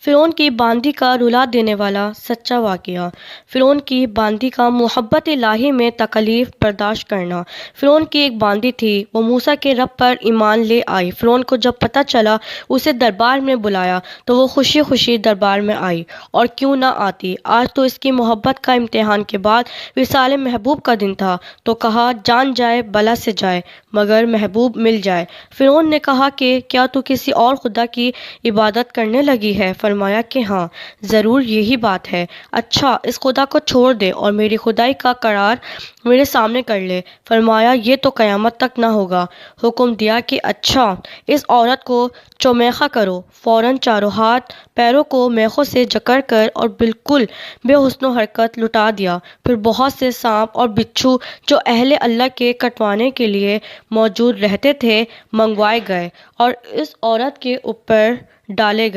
فرعون کی باندی کا رلا دینے والا سچا واقعہ۔ فرعون کی باندی کا محبت الہی میں تکلیف برداشت کرنا۔ فرعون کی ایک باندی تھی، وہ موسیٰ کے رب پر ایمان لے آئی۔ فرعون کو جب پتہ چلا، اسے دربار میں بلایا تو وہ خوشی خوشی دربار میں آئی، اور کیوں نہ آتی، آج تو اس کی محبت کا امتحان کے بعد وصال محبوب کا دن تھا، تو کہا جان جائے بلا سے جائے مگر محبوب مل جائے۔ فرعون نے کہا کہ کیا تو کسی اور خدا کی عبادت کرنے لگی ہے؟ فرمایا کہ ہاں، ضرور یہی بات ہے۔ اچھا، اس خدا کو چھوڑ دے اور میری خدائی کا قرار میرے سامنے کر لے۔ فرمایا یہ تو قیامت تک نہ ہوگا۔ حکم دیا کہ اچھا، اس عورت کو چومیخا کرو۔ فوراً چاروں ہاتھ پیروں کو میخوں سے جکڑ کر اور بالکل بے حسن و حرکت لٹا دیا۔ پھر بہت سے سانپ اور بچھو جو اہل اللہ کے کٹوانے کے لیے موجود رہتے تھے منگوائے گئے اور اس عورت کے اوپر ڈالے گئے۔